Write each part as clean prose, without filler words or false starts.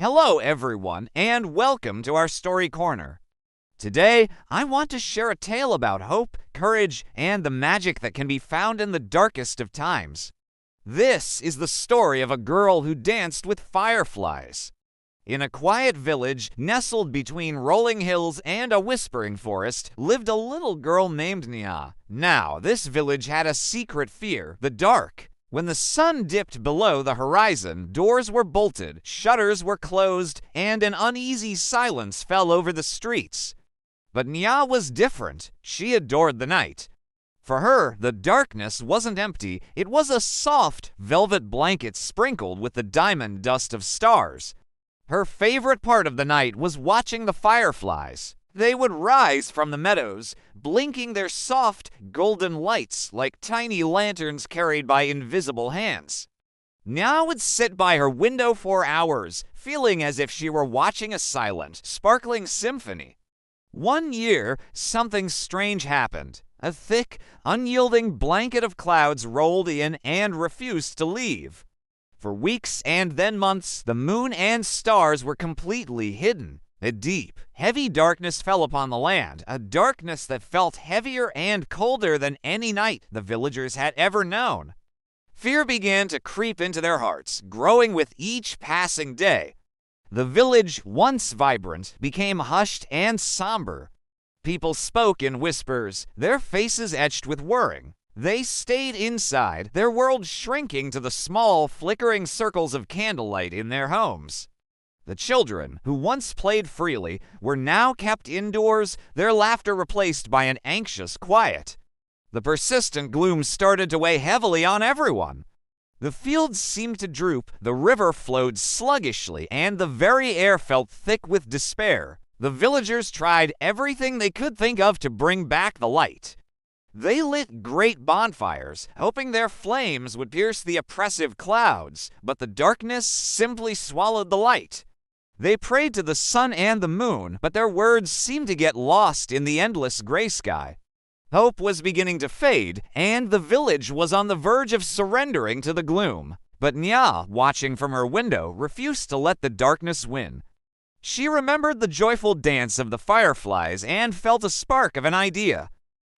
Hello, everyone, and welcome to our Story Corner. Today, I want to share a tale about hope, courage, and the magic that can be found in the darkest of times. This is the story of a girl who danced with fireflies. In a quiet village nestled between rolling hills and a whispering forest lived a little girl named Nia. Now, this village had a secret fear, the dark. When the sun dipped below the horizon, doors were bolted, shutters were closed, and an uneasy silence fell over the streets. But Nia was different. She adored the night. For her, the darkness wasn't empty. It was a soft, velvet blanket sprinkled with the diamond dust of stars. Her favorite part of the night was watching the fireflies. They would rise from the meadows, blinking their soft, golden lights like tiny lanterns carried by invisible hands. Nia would sit by her window for hours, feeling as if she were watching a silent, sparkling symphony. One year, something strange happened. A thick, unyielding blanket of clouds rolled in and refused to leave. For weeks and then months, the moon and stars were completely hidden. A deep, heavy darkness fell upon the land, a darkness that felt heavier and colder than any night the villagers had ever known. Fear began to creep into their hearts, growing with each passing day. The village, once vibrant, became hushed and somber. People spoke in whispers, their faces etched with worrying. They stayed inside, their world shrinking to the small, flickering circles of candlelight in their homes. The children, who once played freely, were now kept indoors, their laughter replaced by an anxious quiet. The persistent gloom started to weigh heavily on everyone. The fields seemed to droop, the river flowed sluggishly, and the very air felt thick with despair. The villagers tried everything they could think of to bring back the light. They lit great bonfires, hoping their flames would pierce the oppressive clouds, but the darkness simply swallowed the light. They prayed to the sun and the moon, but their words seemed to get lost in the endless gray sky. Hope was beginning to fade, and the village was on the verge of surrendering to the gloom. But Nia, watching from her window, refused to let the darkness win. She remembered the joyful dance of the fireflies and felt a spark of an idea.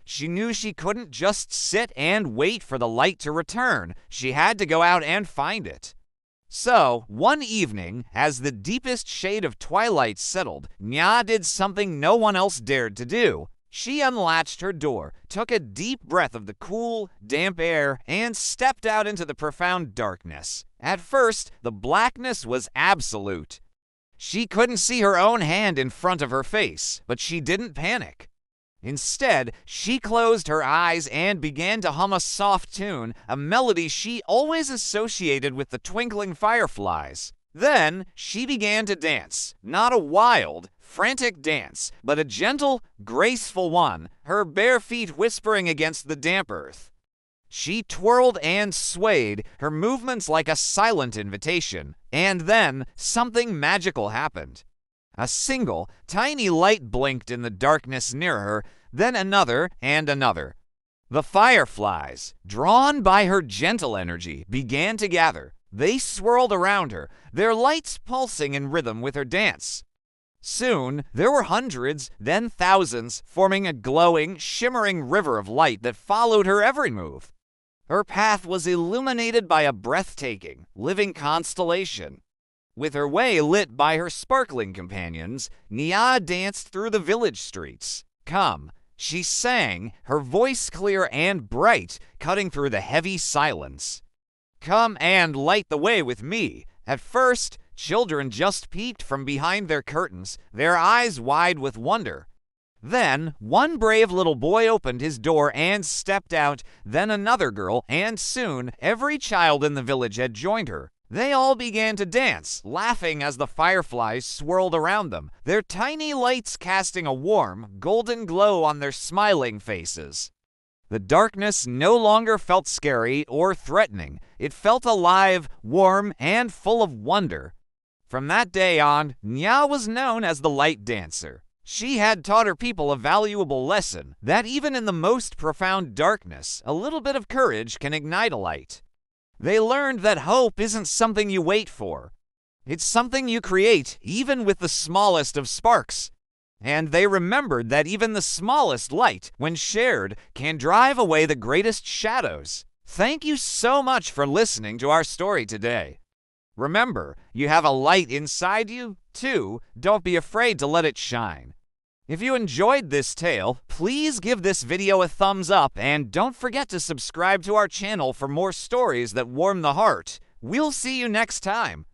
She knew she couldn't just sit and wait for the light to return. She had to go out and find it. So, one evening, as the deepest shade of twilight settled, Nia did something no one else dared to do. She unlatched her door, took a deep breath of the cool, damp air, and stepped out into the profound darkness. At first, the blackness was absolute. She couldn't see her own hand in front of her face, but she didn't panic. Instead, she closed her eyes and began to hum a soft tune, a melody she always associated with the twinkling fireflies. Then, she began to dance, not a wild, frantic dance, but a gentle, graceful one, her bare feet whispering against the damp earth. She twirled and swayed, her movements like a silent invitation, and then something magical happened. A single, tiny light blinked in the darkness near her, then another and another. The fireflies, drawn by her gentle energy, began to gather. They swirled around her, their lights pulsing in rhythm with her dance. Soon, there were hundreds, then thousands, forming a glowing, shimmering river of light that followed her every move. Her path was illuminated by a breathtaking, living constellation. With her way lit by her sparkling companions, Nia danced through the village streets. Come, she sang, her voice clear and bright, cutting through the heavy silence. Come and light the way with me. At first, children just peeked from behind their curtains, their eyes wide with wonder. Then, one brave little boy opened his door and stepped out, then another girl, and soon every child in the village had joined her. They all began to dance, laughing as the fireflies swirled around them, their tiny lights casting a warm, golden glow on their smiling faces. The darkness no longer felt scary or threatening. It felt alive, warm, and full of wonder. From that day on, Nia was known as the Light Dancer. She had taught her people a valuable lesson, that even in the most profound darkness, a little bit of courage can ignite a light. They learned that hope isn't something you wait for. It's something you create even with the smallest of sparks. And they remembered that even the smallest light, when shared, can drive away the greatest shadows. Thank you so much for listening to our story today. Remember, you have a light inside you, too. Don't be afraid to let it shine. If you enjoyed this tale, please give this video a thumbs up and don't forget to subscribe to our channel for more stories that warm the heart. We'll see you next time.